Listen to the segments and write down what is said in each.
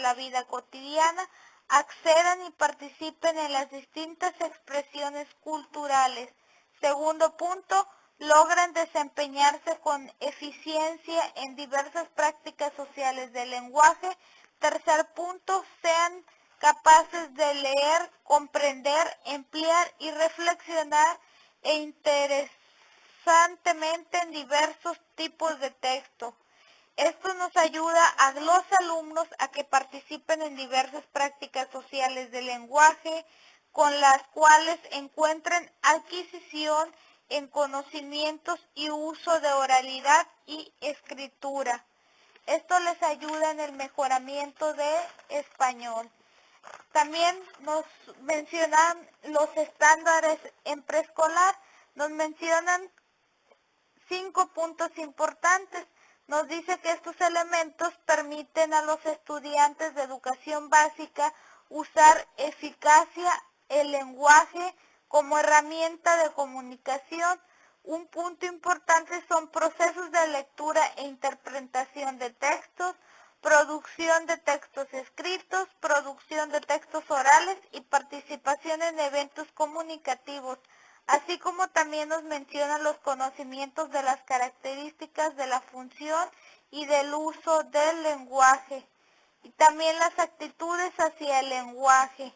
la vida cotidiana, accedan y participen en las distintas expresiones culturales. Segundo punto, logran desempeñarse con eficiencia en diversas prácticas sociales del lenguaje. Tercer punto, sean capaces de leer, comprender, emplear y reflexionar interesantemente en diversos tipos de texto. Esto nos ayuda a los alumnos a que participen en diversas prácticas sociales del lenguaje, con las cuales encuentren adquisición en conocimientos y uso de oralidad y escritura. Esto les ayuda en el mejoramiento de español. También nos mencionan los estándares en preescolar, nos mencionan 5 puntos importantes. Nos dice que estos elementos permiten a los estudiantes de educación básica usar eficacia el lenguaje como herramienta de comunicación. Un punto importante son procesos de lectura e interpretación de textos, producción de textos escritos, producción de textos orales y participación en eventos comunicativos, así como también nos mencionan los conocimientos de las características de la función y del uso del lenguaje, y también las actitudes hacia el lenguaje.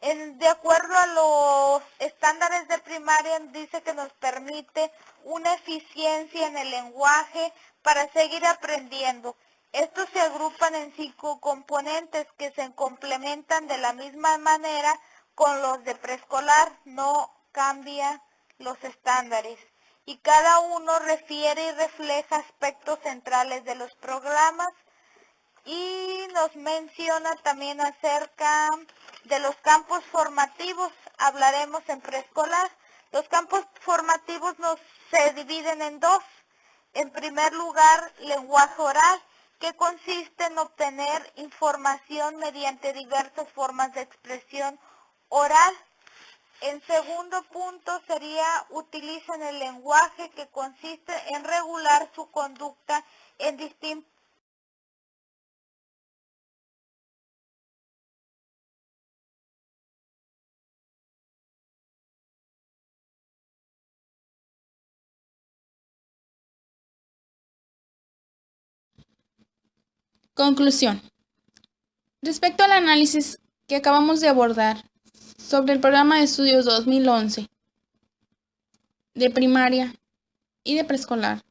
De acuerdo a los estándares de primaria, dice que nos permite una eficiencia en el lenguaje para seguir aprendiendo. Estos se agrupan en 5 componentes que se complementan de la misma manera con los de preescolar, no cambia los estándares. Y cada uno refiere y refleja aspectos centrales de los programas y nos menciona también acerca de los campos formativos. Hablaremos en preescolar. Los campos formativos se dividen en 2. En primer lugar, lenguaje oral, que consiste en obtener información mediante diversas formas de expresión oral. En segundo punto sería utilizan el lenguaje, que consiste en regular su conducta en distintos. Conclusión. Respecto al análisis que acabamos de abordar sobre el programa de estudios 2011 de primaria y de preescolar,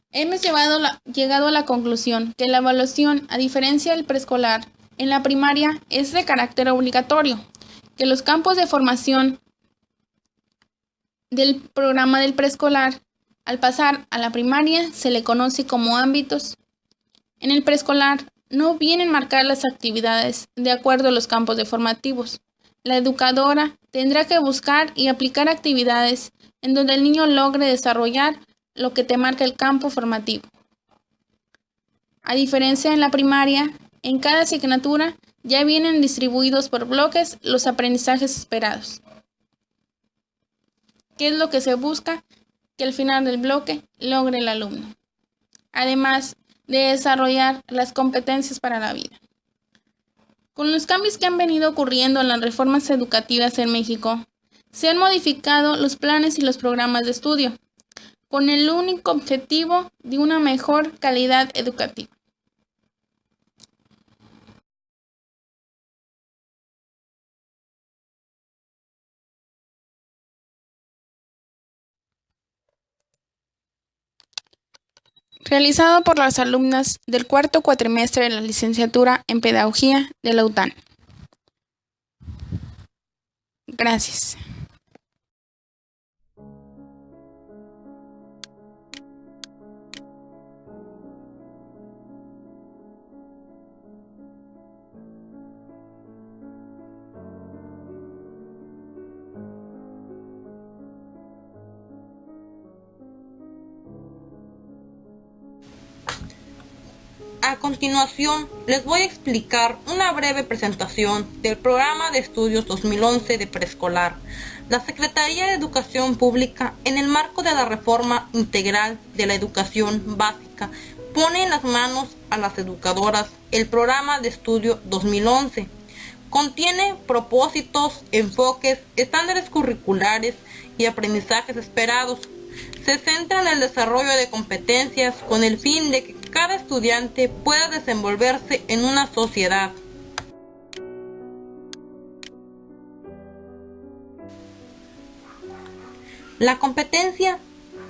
hemos llegado a la conclusión que la evaluación, a diferencia del preescolar, en la primaria es de carácter obligatorio, que los campos de formación del programa del preescolar, al pasar a la primaria, se le conoce como ámbitos. En el preescolar no vienen marcadas las actividades de acuerdo a los campos de formativos. La educadora tendrá que buscar y aplicar actividades en donde el niño logre desarrollar lo que te marca el campo formativo. A diferencia en la primaria, en cada asignatura ya vienen distribuidos por bloques los aprendizajes esperados. ¿Qué es lo que se busca? Que al final del bloque logre el alumno. Además de desarrollar las competencias para la vida. Con los cambios que han venido ocurriendo en las reformas educativas en México, se han modificado los planes y los programas de estudio, con el único objetivo de una mejor calidad educativa. Realizado por las alumnas del cuarto cuatrimestre de la licenciatura en Pedagogía de la UTAN. Gracias. A continuación, les voy a explicar una breve presentación del Programa de Estudios 2011 de Preescolar. La Secretaría de Educación Pública, en el marco de la Reforma Integral de la Educación Básica, pone en las manos a las educadoras el programa de estudio 2011. Contiene propósitos, enfoques, estándares curriculares y aprendizajes esperados. Se centra en el desarrollo de competencias con el fin de que cada estudiante pueda desenvolverse en una sociedad. La competencia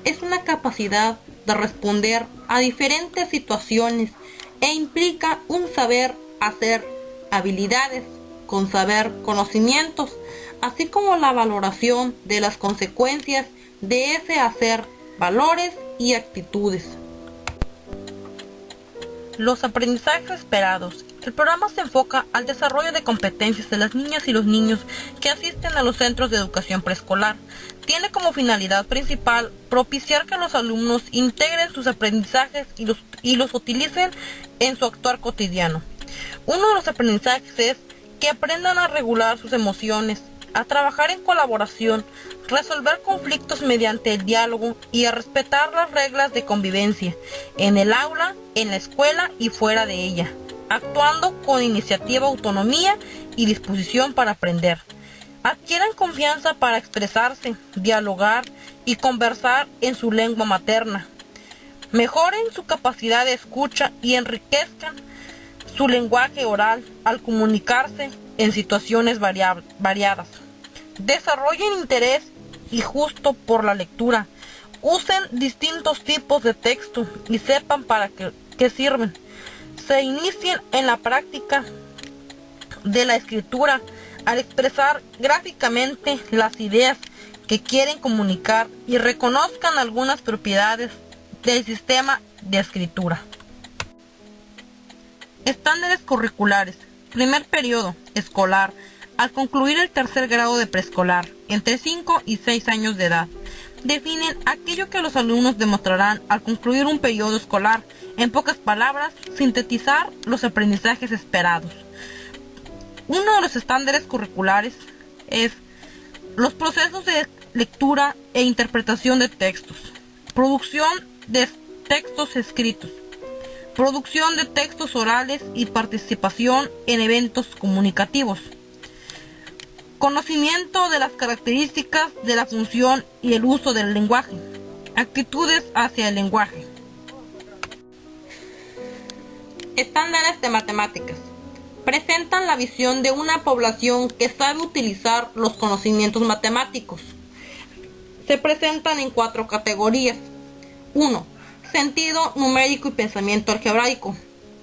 es una capacidad de responder a diferentes situaciones e implica un saber hacer, habilidades, con saber conocimientos, así como la valoración de las consecuencias de ese hacer, valores y actitudes. Los aprendizajes esperados. El programa se enfoca al desarrollo de competencias de las niñas y los niños que asisten a los centros de educación preescolar. Tiene como finalidad principal propiciar que los alumnos integren sus aprendizajes y los utilicen en su actuar cotidiano. Uno de los aprendizajes es que aprendan a regular sus emociones, a trabajar en colaboración, resolver conflictos mediante el diálogo y a respetar las reglas de convivencia en el aula, en la escuela y fuera de ella, actuando con iniciativa, autonomía y disposición para aprender. Adquieran confianza para expresarse, dialogar y conversar en su lengua materna. Mejoren su capacidad de escucha y enriquezcan su lenguaje oral al comunicarse en situaciones variadas. Desarrollen interés y gusto por la lectura. Usen distintos tipos de texto y sepan para qué sirven. Se inicien en la práctica de la escritura al expresar gráficamente las ideas que quieren comunicar y reconozcan algunas propiedades del sistema de escritura. Estándares curriculares. Primer periodo escolar. Al concluir el tercer grado de preescolar, entre 5 y 6 años de edad, definen aquello que los alumnos demostrarán al concluir un periodo escolar. En pocas palabras, sintetizar los aprendizajes esperados. Uno de los estándares curriculares es los procesos de lectura e interpretación de textos, producción de textos escritos, producción de textos orales y participación en eventos comunicativos. Conocimiento de las características de la función y el uso del lenguaje. Actitudes hacia el lenguaje. Estándares de matemáticas. Presentan la visión de una población que sabe utilizar los conocimientos matemáticos. Se presentan en 4 categorías. 1. Sentido numérico y pensamiento algebraico.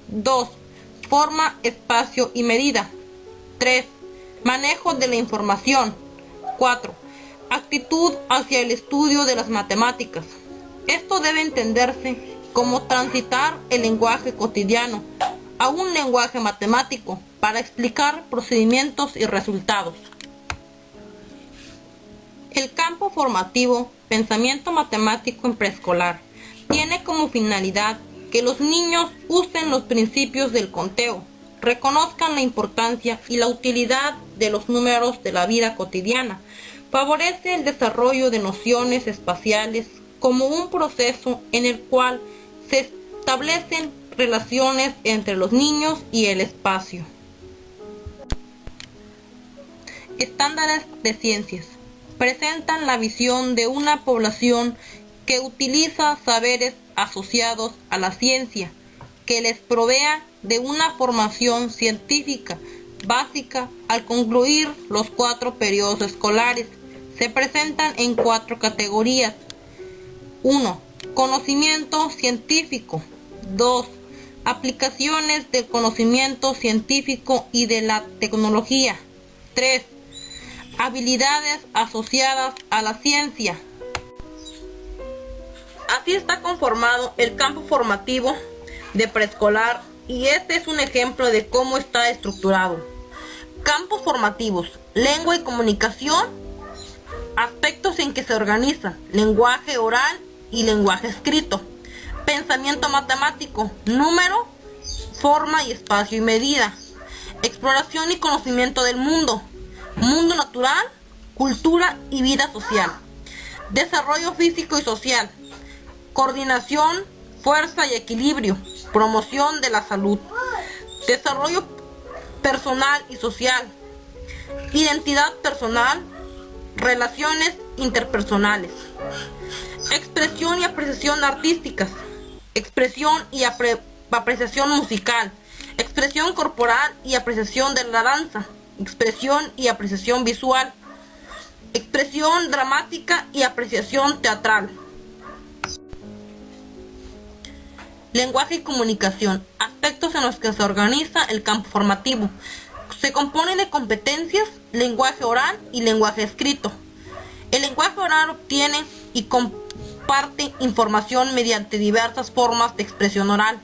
2. Forma, espacio y medida. 3. Manejo de la información. 4. Actitud hacia el estudio de las matemáticas. Esto debe entenderse como transitar el lenguaje cotidiano a un lenguaje matemático para explicar procedimientos y resultados. El campo formativo, pensamiento matemático en preescolar, tiene como finalidad que los niños usen los principios del conteo, reconozcan la importancia y la utilidad de los números de la vida cotidiana. Favorece el desarrollo de nociones espaciales como un proceso en el cual se establecen relaciones entre los niños y el espacio. Estándares de ciencias. Presentan la visión de una población que utiliza saberes asociados a la ciencia, que les provea de una formación científica básica al concluir los 4 periodos escolares. Se presentan en 4 categorías. 1. Conocimiento científico. 2. Aplicaciones del conocimiento científico y de la tecnología. 3. Habilidades asociadas a la ciencia. Así está conformado el campo formativo de preescolar y este es un ejemplo de cómo está estructurado. Campos formativos: lengua y comunicación, aspectos en que se organiza lenguaje oral y lenguaje escrito. Pensamiento matemático: número, forma y espacio y medida. Exploración y conocimiento del mundo: mundo natural, cultura y vida social. Desarrollo físico y social: coordinación, fuerza y equilibrio, promoción de la salud, desarrollo personal y social, identidad personal, relaciones interpersonales, expresión y apreciación artísticas, expresión y apreciación musical, expresión corporal y apreciación de la danza, expresión y apreciación visual, expresión dramática y apreciación teatral. Lenguaje y comunicación, aspectos en los que se organiza el campo formativo. Se compone de competencias, lenguaje oral y lenguaje escrito. El lenguaje oral obtiene y comparte información mediante diversas formas de expresión oral.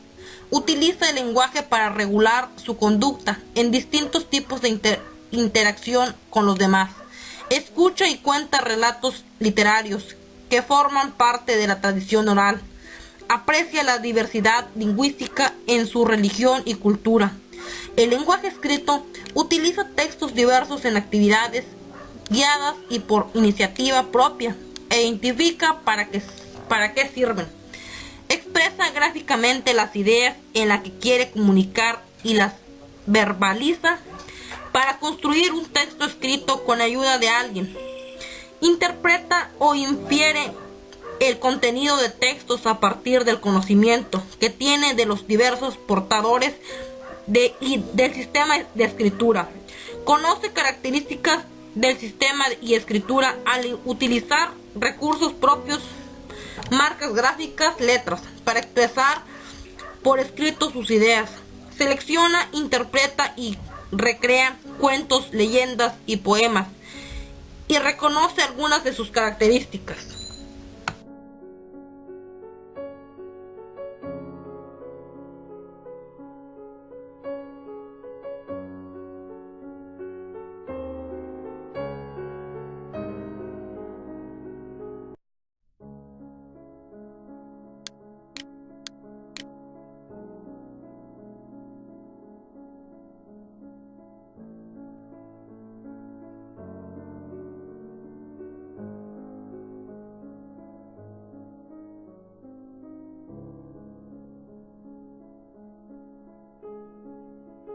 Utiliza el lenguaje para regular su conducta en distintos tipos de interacción con los demás. Escucha y cuenta relatos literarios que forman parte de la tradición oral. Aprecia la diversidad lingüística en su religión y cultura. El lenguaje escrito utiliza textos diversos en actividades guiadas y por iniciativa propia e identifica para qué sirven. Expresa gráficamente las ideas en las que quiere comunicar y las verbaliza para construir un texto escrito con ayuda de alguien. Interpreta o infiere el contenido de textos a partir del conocimiento que tiene de los diversos portadores del sistema de escritura. Conoce características del sistema y escritura al utilizar recursos propios, marcas gráficas, letras, para expresar por escrito sus ideas. Selecciona, interpreta y recrea cuentos, leyendas y poemas, y reconoce algunas de sus características.